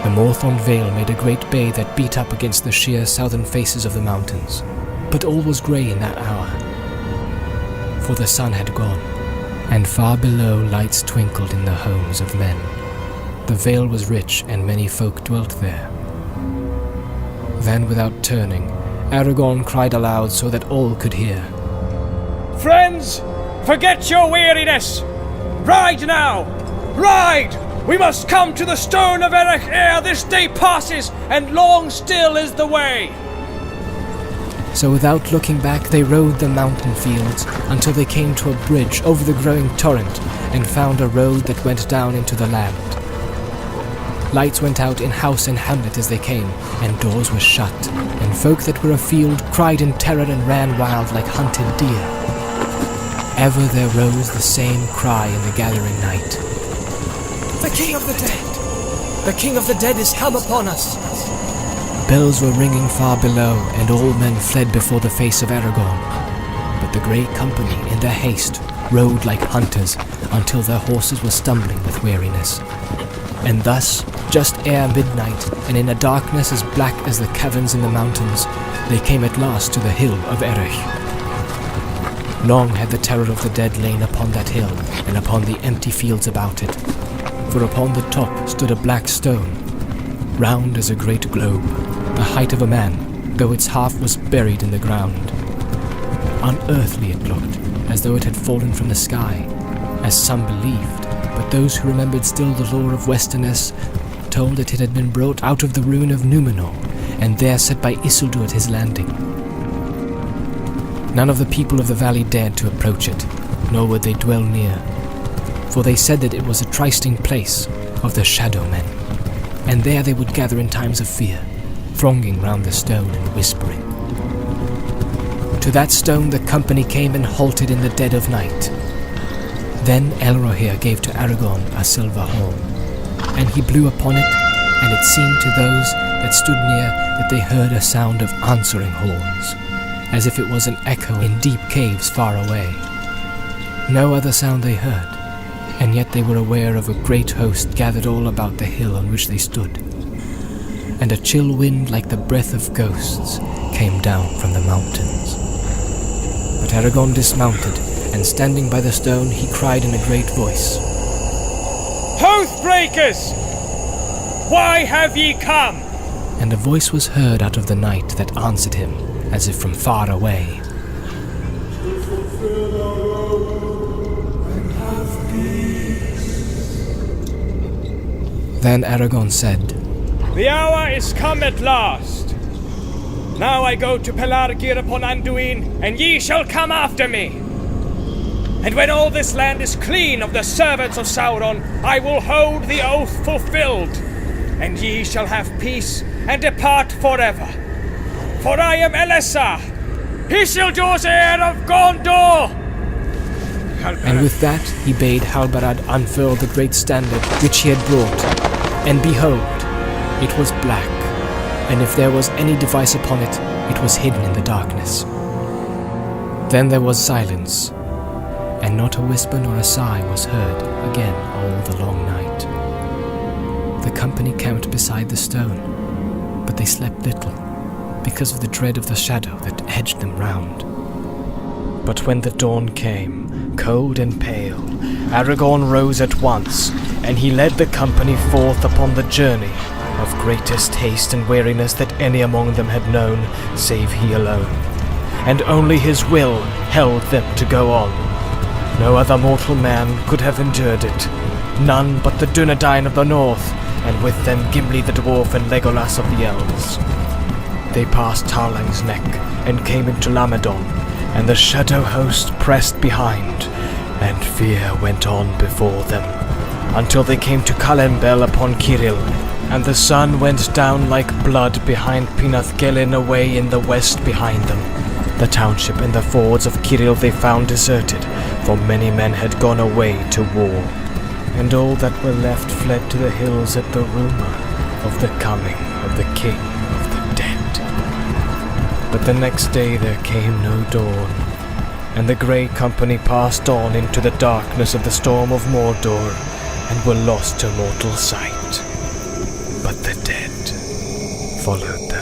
The Moorthorn Vale made a great bay that beat up against the sheer southern faces of the mountains, but all was grey in that hour, for the sun had gone, and far below lights twinkled in the homes of men. The vale was rich, and many folk dwelt there. Then, without turning, Aragorn cried aloud so that all could hear. "Friends, forget your weariness! Ride now! Ride! We must come to the stone of Erech ere this day passes, and long still is the way!" So without looking back, they rode the mountain fields until they came to a bridge over the growing torrent and found a road that went down into the land. Lights went out in house and hamlet as they came, and doors were shut, and folk that were afield cried in terror and ran wild like hunted deer. Ever there rose the same cry in the gathering night. "The King of the Dead! The King of the Dead is come upon us!" Bells were ringing far below, and all men fled before the face of Aragorn. But the grey company, in their haste, rode like hunters until their horses were stumbling with weariness. And thus, just ere midnight, and in a darkness as black as the caverns in the mountains, they came at last to the hill of Erech. Long had the terror of the dead lain upon that hill, and upon the empty fields about it. For upon the top stood a black stone, round as a great globe, the height of a man, though its half was buried in the ground. Unearthly it looked, as though it had fallen from the sky, as some believed, but those who remembered still the lore of Westerness told that it had been brought out of the ruin of Númenor, and there set by Isildur at his landing. None of the people of the valley dared to approach it, nor would they dwell near, for they said that it was a trysting place of the Shadow Men, and there they would gather in times of fear, thronging round the stone and whispering. To that stone the company came and halted in the dead of night. Then Elrohir gave to Aragorn a silver horn, and he blew upon it, and it seemed to those that stood near that they heard a sound of answering horns, as if it was an echo in deep caves far away. No other sound they heard, and yet they were aware of a great host gathered all about the hill on which they stood, and a chill wind like the breath of ghosts came down from the mountains. But Aragorn dismounted, and standing by the stone he cried in a great voice, "Oathbreakers! Why have ye come?" And a voice was heard out of the night that answered him, as if from far away. Then Aragorn said, "The hour is come at last. Now I go to Pelargir upon Anduin, and ye shall come after me. And when all this land is clean of the servants of Sauron, I will hold the oath fulfilled, and ye shall have peace and depart forever. For I am Elessar, Isildur's heir of Gondor!" And with that he bade Halbarad unfurl the great standard which he had brought, and behold, it was black, and if there was any device upon it, it was hidden in the darkness. Then there was silence, and not a whisper nor a sigh was heard again all the long night. The company camped beside the stone, but they slept little, because of the dread of the shadow that edged them round. But when the dawn came, cold and pale, Aragorn rose at once, and he led the company forth upon the journey, of greatest haste and weariness that any among them had known, save he alone. And only his will held them to go on. No other mortal man could have endured it, none but the Dunedain of the north, and with them Gimli the dwarf and Legolas of the elves. They passed Tarlang's neck, and came into Lamadon, and the shadow host pressed behind, and fear went on before them, until they came to Calembel upon Ciril, and the sun went down like blood behind Pinathgelin away in the west behind them. The township and the fords of Ciril they found deserted, for many men had gone away to war, and all that were left fled to the hills at the rumour of the coming of the King of the Dead. But the next day there came no dawn, and the grey company passed on into the darkness of the storm of Mordor, and were lost to mortal sight. But But the dead followed them.